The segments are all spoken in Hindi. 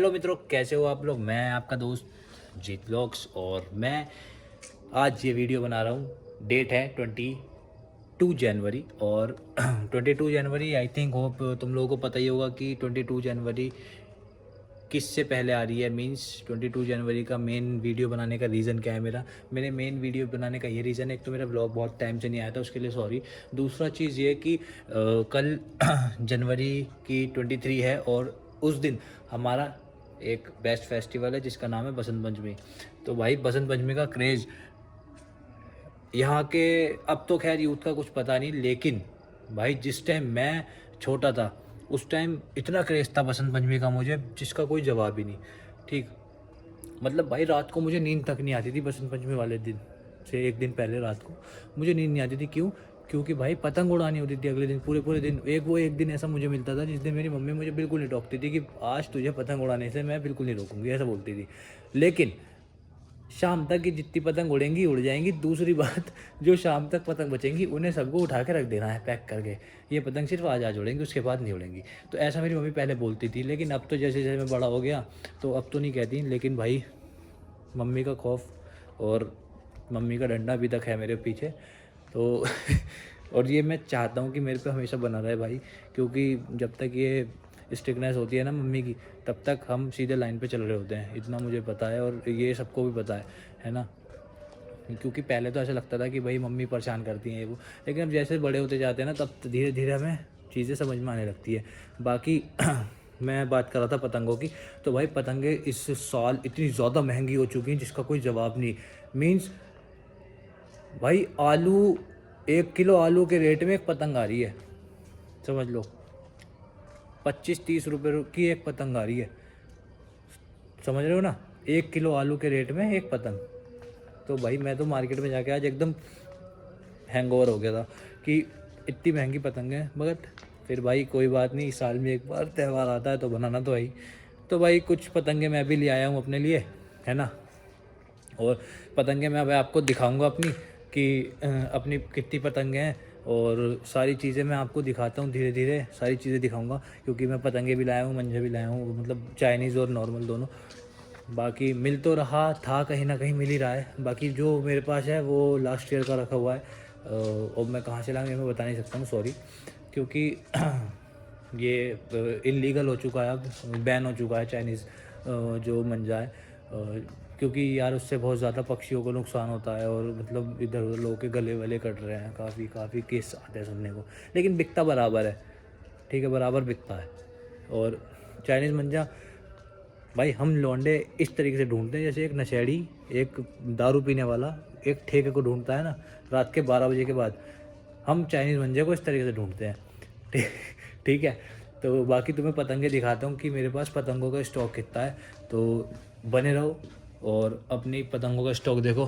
हेलो मित्रों, कैसे हो आप लोग। मैं आपका दोस्त जीत ब्लॉग्स और मैं आज ये वीडियो बना रहा हूँ। डेट है 22 जनवरी और 22 जनवरी आई थिंक होप तुम लोगों को पता ही होगा कि 22 जनवरी किससे पहले आ रही है। मींस 22 जनवरी का मेन वीडियो बनाने का रीज़न क्या है। मेरे मेन वीडियो बनाने का ये रीज़न है, एक तो मेरा ब्लॉग बहुत टाइम से नहीं आया था, उसके लिए सॉरी। दूसरा चीज़ ये कि कल जनवरी की 23 है और उस दिन हमारा एक बेस्ट फेस्टिवल है जिसका नाम है बसंत पंचमी। तो भाई बसंत पंचमी का क्रेज़ यहाँ के, अब तो खैर यूथ का कुछ पता नहीं, लेकिन भाई जिस टाइम मैं छोटा था उस टाइम इतना क्रेज़ था बसंत पंचमी का मुझे, जिसका कोई जवाब ही नहीं। ठीक, मतलब भाई रात को मुझे नींद तक नहीं आती थी। बसंत पंचमी वाले दिन से एक दिन पहले रात को मुझे नींद नहीं आती थी। क्यों? क्योंकि भाई पतंग उड़ानी होती थी अगले दिन पूरे पूरे दिन। एक दिन ऐसा मुझे मिलता था जिस दिन मेरी मम्मी मुझे बिल्कुल नहीं टोकती थी कि आज तुझे पतंग उड़ाने से मैं बिल्कुल नहीं रोकूंगी, ऐसा बोलती थी। लेकिन शाम तक की जितनी पतंग उड़ेंगी उड़ जाएंगी। दूसरी बात, जो शाम तक पतंग बचेंगी उन्हें सबको उठा के रख देना है पैक करके। ये पतंग सिर्फ आज उड़ेंगी, उसके बाद नहीं उड़ेंगी। तो ऐसा मेरी मम्मी पहले बोलती थी, लेकिन अब तो जैसे जैसे मैं बड़ा हो गया तो अब तो नहीं कहती। लेकिन भाई मम्मी का खौफ और मम्मी का डंडा अभी तक है मेरे पीछे। तो और ये मैं चाहता हूँ कि मेरे पे हमेशा बना रहे भाई, क्योंकि जब तक ये स्ट्रिक्टनेस होती है ना मम्मी की, तब तक हम सीधे लाइन पे चल रहे होते हैं। इतना मुझे पता है और ये सबको भी पता है ना। क्योंकि पहले तो ऐसा लगता था कि भाई मम्मी परेशान करती हैं ये वो, लेकिन अब जैसे बड़े होते जाते हैं ना तब धीरे धीरे हमें चीज़ें समझ में आने लगती है। बाकी मैं बात कर रहा था पतंगों की। तो भाई पतंगे इस साल इतनी ज़्यादा महंगी हो चुकी हैं जिसका कोई जवाब नहीं। मीन्स भाई आलू, 1 किलो आलू के रेट में एक पतंग आ रही है, समझ लो 25-30 रुपये की एक पतंग आ रही है। समझ रहे हो ना, 1 किलो आलू के रेट में एक पतंग। तो भाई मैं तो मार्केट में जाके आज एकदम हैंगओवर हो गया था कि इतनी महंगी पतंग है। मगर फिर भाई कोई बात नहीं, साल में एक बार त्यौहार आता है तो बनाना तो है। तो भाई कुछ पतंगे मैं भी ले आया हूँ अपने लिए, है ना। और पतंगे मैं अब आपको दिखाऊंगा अपनी कि अपनी कितनी पतंगे हैं, और सारी चीज़ें मैं आपको दिखाता हूँ धीरे धीरे। सारी चीज़ें दिखाऊंगा क्योंकि मैं पतंगे भी लाया हूँ, मंजे भी लाया हूँ, मतलब चाइनीज़ और नॉर्मल दोनों। बाकी मिल तो रहा था, कहीं ना कहीं मिल ही रहा है। बाकी जो मेरे पास है वो लास्ट ईयर का रखा हुआ है। और मैं कहाँ से लाऊँ ये मैं बता नहीं सकता हूँ, सॉरी। क्योंकि ये इलीगल हो चुका है, अब बैन हो चुका है चाइनीज़ जो मंजा है। क्योंकि यार उससे बहुत ज़्यादा पक्षियों को नुकसान होता है और मतलब इधर उधर लोगों के गले वले कट रहे हैं, काफ़ी काफ़ी केस आते हैं सुनने को। लेकिन बिकता बराबर है, ठीक है, बराबर बिकता है। और चाइनीज़ मंजा भाई हम लौंडे इस तरीके से ढूंढते हैं जैसे एक नशेड़ी, एक दारू पीने वाला एक ठेके को ढूंढता है ना रात के 12 बजे के बाद। हम चाइनीज़ मंजे को इस तरीके से ढूंढते हैं। ठीक, ठीक है। तो बाकी तुम्हें पतंगे दिखाता हूँ कि मेरे पास पतंगों का स्टॉक कितना है। तो बने रहो और अपनी पतंगों का स्टॉक देखो।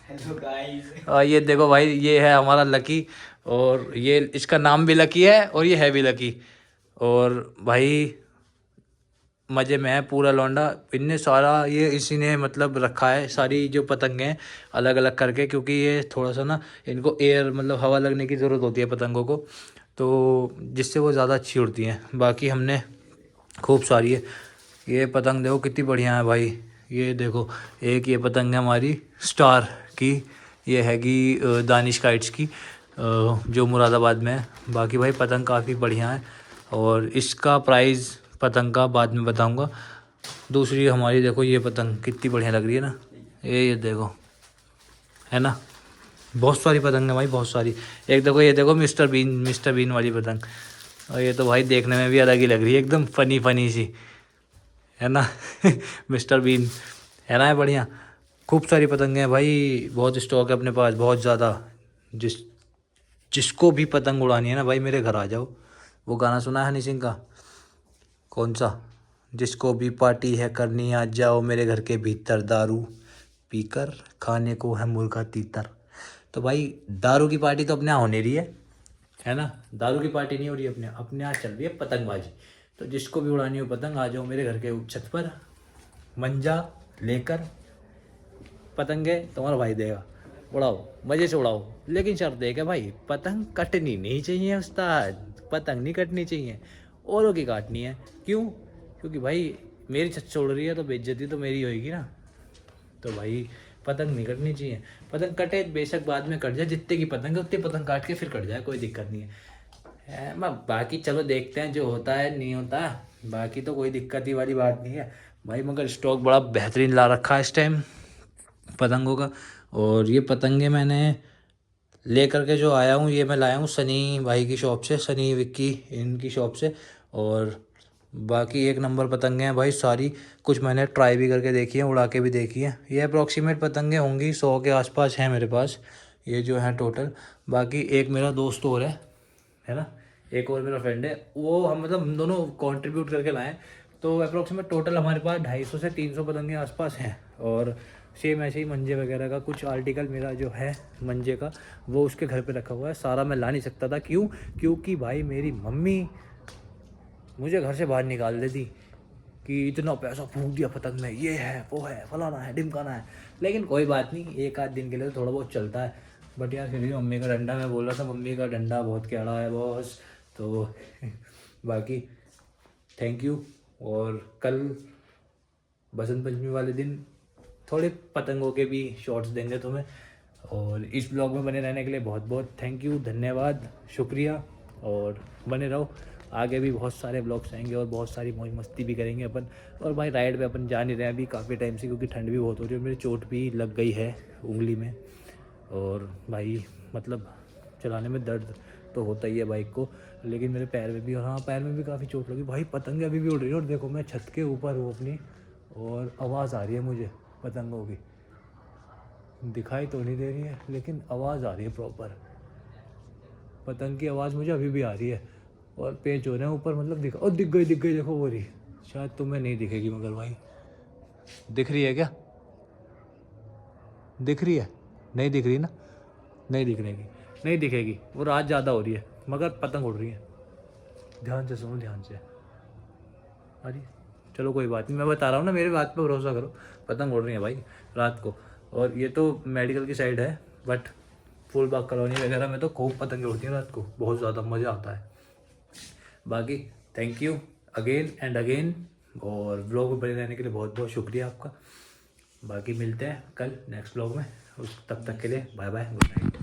हेलो गाइस, ये देखो भाई, ये है हमारा लकी। और ये इसका नाम भी लकी है और ये है भी लकी। और भाई मज़े में है पूरा लौंडा। इनने सारा ये इसी ने मतलब रखा है सारी जो पतंगे हैं अलग अलग करके, क्योंकि ये थोड़ा सा ना इनको एयर मतलब हवा लगने की ज़रूरत होती है पतंगों को, तो जिससे वो ज़्यादा अच्छी उड़ती हैं। बाकी हमने खूब सारी है। ये पतंग देखो कितनी बढ़िया है भाई। ये देखो, एक ये पतंग है हमारी स्टार की, ये हैगी दानिश काइट्स की, जो मुरादाबाद में है। बाकी भाई पतंग काफ़ी बढ़िया है और इसका प्राइस पतंग का बाद में बताऊंगा। दूसरी हमारी देखो, ये पतंग कितनी बढ़िया लग रही है ना, ये देखो, है ना। बहुत सारी पतंग है भाई, बहुत सारी। एक देखो, ये देखो मिस्टर बीन वाली पतंग। और ये तो भाई देखने में भी अलग ही लग रही है, एकदम फनी फनी सी, है ना। मिस्टर बीन, है ना, है बढ़िया। खूब सारी पतंगे हैं भाई, बहुत स्टॉक है अपने पास, बहुत ज़्यादा। जिसको भी पतंग उड़ानी है ना भाई मेरे घर आ जाओ। वो गाना सुना है हनी सिंह का, कौन सा, जिसको भी पार्टी है करनी आ जाओ मेरे घर के भीतर, दारू पीकर खाने को है मुर्गा तीतर। तो भाई दारू की पार्टी तो अपने यहाँ होने रही है ना। दारू की पार्टी नहीं हो रही अपने अपने यहाँ, चल रही है पतंगबाजी। तो जिसको भी उड़ानी हो पतंग आ जाओ मेरे घर के छत पर, मंजा लेकर पतंगे तुम्हारा भाई देगा। उड़ाओ, मज़े से उड़ाओ, लेकिन शर्त है कि भाई पतंग कटनी नहीं चाहिए उस्ताद, पतंग नहीं कटनी चाहिए, औरों की काटनी है। क्यों? क्योंकि भाई मेरी छत से उड़ रही है तो बेइज्जती तो मेरी होएगी ना। तो भाई पतंग नहीं कटनी चाहिए। पतंग कटे बेशक बाद में कट जाए, जितने की पतंग है उतनी पतंग काट के फिर कट जाए, कोई दिक्कत नहीं है। बाकी चलो देखते हैं जो होता है नहीं होता, बाकी तो कोई दिक्कत ही वाली बात नहीं है भाई। मगर स्टॉक बड़ा बेहतरीन ला रखा है इस टाइम पतंगों का। और ये पतंगे मैंने ले करके जो आया हूँ, ये मैं लाया हूँ सनी भाई की शॉप से, सनी विक्की इनकी शॉप से। और बाकी एक नंबर पतंगे हैं भाई सारी। कुछ मैंने ट्राई भी करके देखी है, उड़ा के भी देखी है। ये अप्रॉक्सीमेट पतंगे होंगी 100 के आसपास हैं मेरे पास, ये जो है टोटल। बाकी एक मेरा दोस्त और है ना, एक और मेरा फ्रेंड है, वो हम मतलब हम दोनों कंट्रीब्यूट करके लाएं। तो अप्रॉक्सीमेट टोटल हमारे पास 250 से 300 पतंगे आसपास हैं। और सेम ऐसे ही मंजे वगैरह का कुछ आर्टिकल मेरा जो है मंजे का, वो उसके घर पे रखा हुआ है। सारा मैं ला नहीं सकता था, क्यों? क्योंकि भाई मेरी मम्मी मुझे घर से बाहर निकाल देती कि इतना पैसा फूंक दिया पतंग में, ये है वो है फलाना है ढिमकाना है। लेकिन कोई बात नहीं, एक आध दिन के लिए तो थोड़ा बहुत चलता है। बट यार फिर भी मम्मी का डंडा, मैं बोल रहा था मम्मी का डंडा बहुत कैड़ा है बॉस। तो बाकी थैंक यू। और कल बसंत पंचमी वाले दिन थोड़े पतंगों के भी शॉट्स देंगे तुम्हें। और इस ब्लॉग में बने रहने के लिए बहुत बहुत थैंक यू, धन्यवाद, शुक्रिया। और बने रहो, आगे भी बहुत सारे ब्लॉग्स आएंगे और बहुत सारी मौज मस्ती भी करेंगे अपन। और भाई राइड पे अपन जा नहीं रहे हैं अभी काफ़ी टाइम से, क्योंकि ठंड भी बहुत हो रही है और मेरी चोट भी लग गई है उंगली में। और भाई मतलब चलाने में दर्द तो होता ही है बाइक को, लेकिन मेरे पैर में भी, और हाँ पैर में भी काफ़ी चोट लगी भाई। पतंग अभी भी उड़ रही है और देखो मैं छत के ऊपर हूँ अपनी, और आवाज़ आ रही है मुझे पतंगों की। दिखाई तो नहीं दे रही है लेकिन आवाज़ आ रही है प्रॉपर, पतंग की आवाज़ मुझे अभी भी आ रही है। और पेच हो रहे हैं ऊपर, मतलब दिख, और दिख गई देखो वो रही। शायद तुम्हें नहीं दिखेगी मगर भाई दिख रही है क्या? दिख रही है? नहीं दिख रही ना, नहीं दिखने की, नहीं दिखेगी, वो रात ज़्यादा हो रही है मगर पतंग उड़ रही है। ध्यान से सुनो, ध्यान से। अरे चलो कोई बात नहीं, मैं बता रहा हूँ ना, मेरे बात पे भरोसा करो, पतंग उड़ रही है भाई रात को। और ये तो मेडिकल की साइड है, बट फुल बाग कॉलोनी वगैरह में तो खूब पतंगें उड़ती हैं रात को, बहुत ज़्यादा मज़ा आता है। बाकी thank you again and again, और ब्लॉग में बने रहने के लिए बहुत बहुत शुक्रिया आपका। बाकी मिलते हैं कल नेक्स्ट ब्लॉग में, उस तब तक के लिए बाय बाय, गुड नाइट।